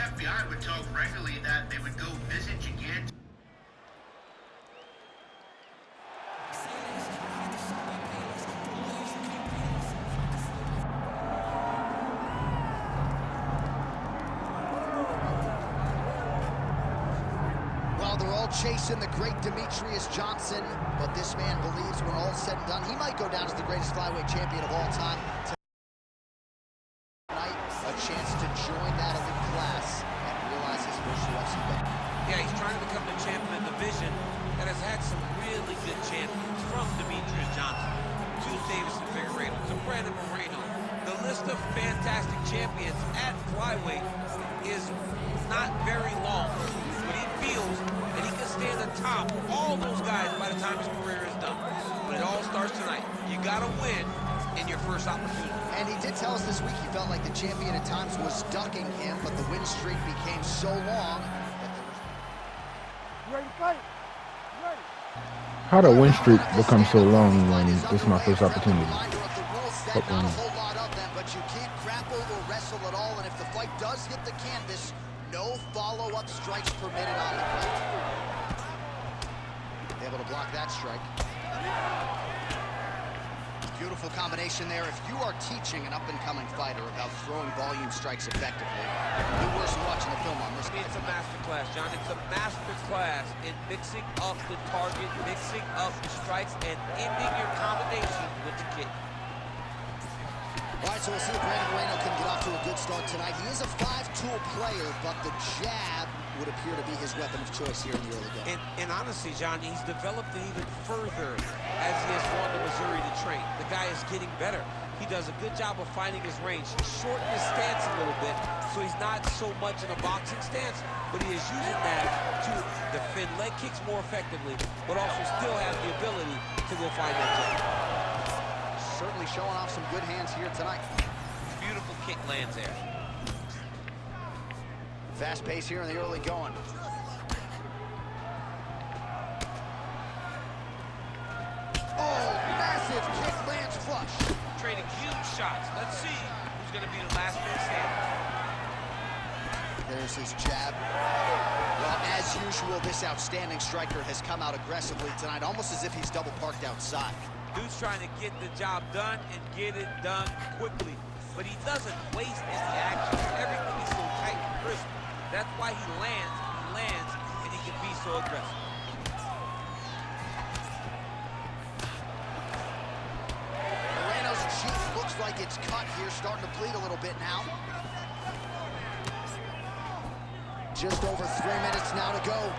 FBI would talk regularly that they would go visit again. They're all chasing the great Demetrius Johnson, but this man believes when all's said and done, he might go down as the greatest flyweight champion of all time. Tonight, a chance to join that elite class and realize his first UFC bet. Yeah, he's trying to become the champion of the division that has had some really good champions, from Demetrius Johnson to Davis and Figueiredo to Brandon Moreno. The list of fantastic champions at flyweight is not very long, but he feels that he can stand atop all those guys by the time his career is done. But it all starts tonight. You gotta win in your first opportunity. And he did tell us this week he felt like the champion at times was ducking him, but the win streak became so long that there was... You ready to fight? You ready? How the win streak become so long when this is my first opportunity? But you can't grapple or wrestle at all, and if the fight does hit the canvas, no follow-up strikes permitted on the fight. Able to block that strike. Beautiful combination there. If you are teaching an up-and-coming fighter about throwing volume strikes effectively, no worse than watching the film on this guy. It's a masterclass, John. It's a masterclass in mixing up the target, mixing up the strikes, and ending your combination with the kick. All right, so we'll see if Brandon Moreno can get off to a good start tonight. He is a five-tool player, but the jab would appear to be his weapon of choice here in the early game. And honestly, John, he's developed it even further as he has gone to Missouri to train. The guy is getting better. He does a good job of finding his range. He's shortened his stance a little bit, so he's not so much in a boxing stance, but he is using that to defend leg kicks more effectively, but also still has the ability to go find that jab. Certainly showing off some good hands here tonight. Beautiful kick lands there. Fast pace here in the early going. Oh, massive kick lands flush. Trading huge shots. Let's see who's going to be the last man standing. There's his jab. Well, as usual, this outstanding striker has come out aggressively tonight, almost as if he's double parked outside. Dude's trying to get the job done and get it done quickly, but he doesn't waste any action. Everything is so tight and crisp. That's why he lands, and he can be so aggressive. Moreno's cheek looks like it's cut here, starting to bleed a little bit now. Just over 3 minutes now to go.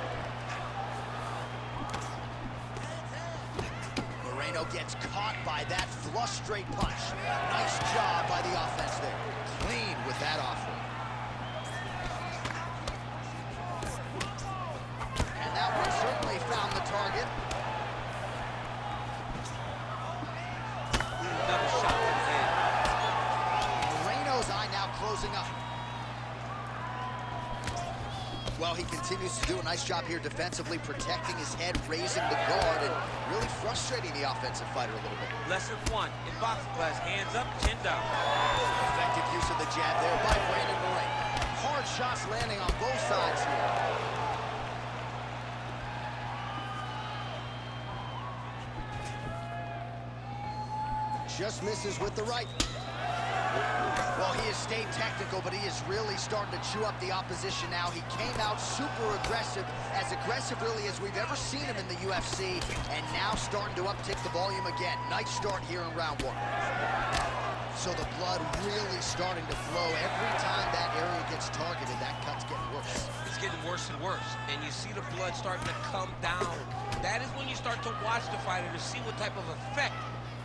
Moreno gets caught by that flush straight punch. Nice job by the offense there. Clean with that offering. And that one certainly found the target. Another shot to the head. Moreno's eye now closing up. Well, he continues to do a nice job here defensively, protecting his head, raising the guard, and really frustrating the offensive fighter a little bit. Lesson one in boxing class, hands up, chin down. Effective use of the jab there by Brandon Moreno. Hard shots landing on both sides here. Just misses with the right. Well, he has stayed technical, but he is really starting to chew up the opposition now. He came out super aggressive really as we've ever seen him in the UFC, and now starting to uptick the volume again. Nice start here in round one. So the blood really starting to flow. Every time that area gets targeted, that cut's getting worse. It's getting worse and worse, and you see the blood starting to come down. That is when you start to watch the fighter to see what type of effect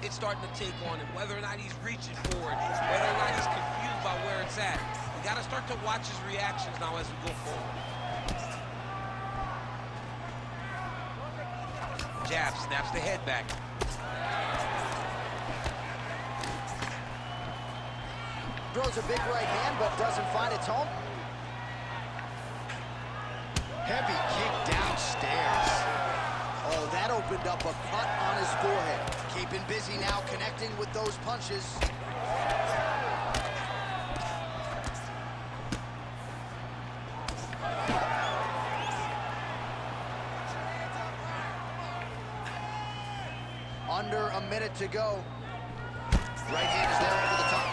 it's starting to take on him, whether or not he's reaching for it, whether or not he's confused by where it's at. You got to start to watch his reactions now as we go forward. Jab, snaps the head back. Throws a big right hand, but doesn't find its home. Heavy kick downstairs. Oh, that opened up a cut on his forehead. Keeping busy now, connecting with those punches. under a minute to go. Right hand is there over the top.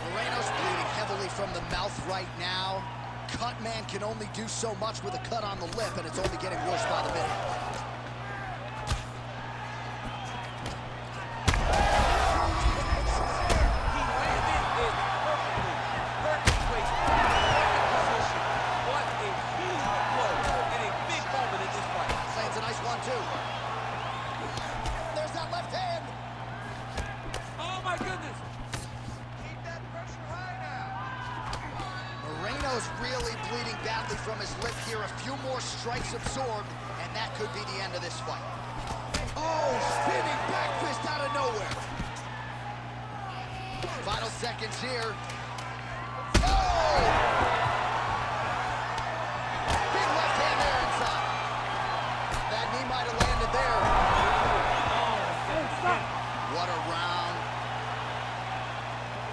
Moreno's bleeding heavily from the mouth right now. Cut man can only do so much with a cut on the lip, and it's only getting worse by the minute. He landed it perfectly. Perfect placement. Perfect position. What a huge blow and a big moment in this fight. Lands a nice 1-2. There's that left hand. Oh my goodness. Moreno's really bleeding badly from his lip here. A few more strikes absorbed, and that could be the end of this fight. Oh, spinning back fist out of nowhere. Final seconds here. Oh! Big left hand there inside. That knee might have landed there. What a round.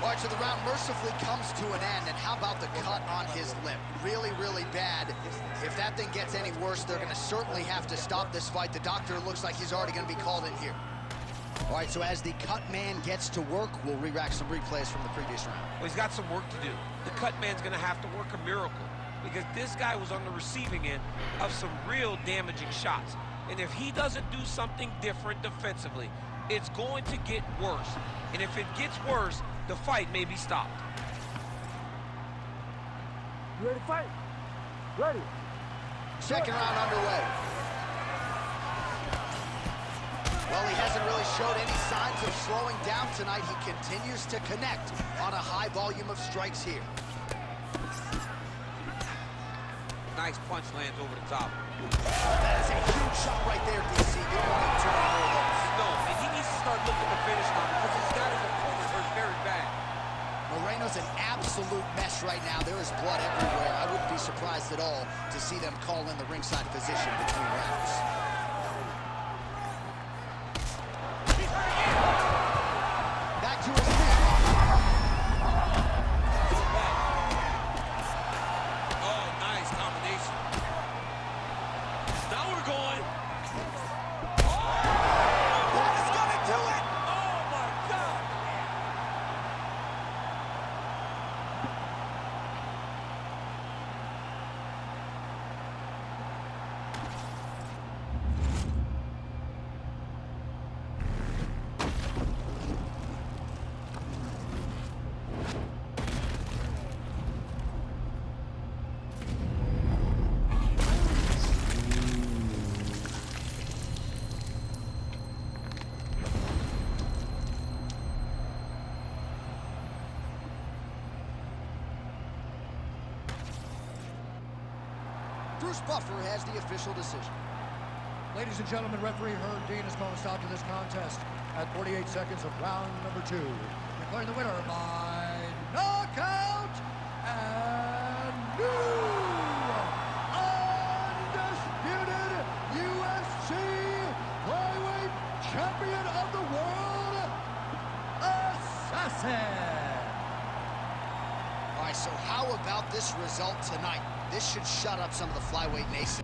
All right, so the round mercifully comes to an end, and how about the cut on his lip? Really, really bad. If that thing gets any worse, they're going to certainly have to stop this fight. The doctor looks like he's already going to be called in here. All right, so as the cut man gets to work, we'll re-rack some replays from the previous round. Well, he's got some work to do. The cut man's going to have to work a miracle because this guy was on the receiving end of some real damaging shots. And if he doesn't do something different defensively, it's going to get worse. And if it gets worse, the fight may be stopped. You ready to fight? Ready. Second round underway. Well, he hasn't really showed any signs of slowing down tonight. He continues to connect on a high volume of strikes here. Nice punch lands over the top. That is a huge shot right there, DC. You don't want too many more of those. No, and he needs to start looking to finish now because he's got his opponent hurt very bad. Moreno's an absolute mess right now. There is blood everywhere. I wouldn't be surprised at all to see them call in the ringside physician between rounds. Back to his feet. Oh, nice combination. Now we're going. That is gonna do it! Oh, my God. Bruce Buffer has the official decision. Ladies and gentlemen, referee Herb Dean has called a stop to this contest at 48 seconds of round number 2. Declaring the winner by knockout and new undisputed UFC flyweight champion of the world, Assassin. All right, so how about this result tonight? This should shut up some of the flyweight nation.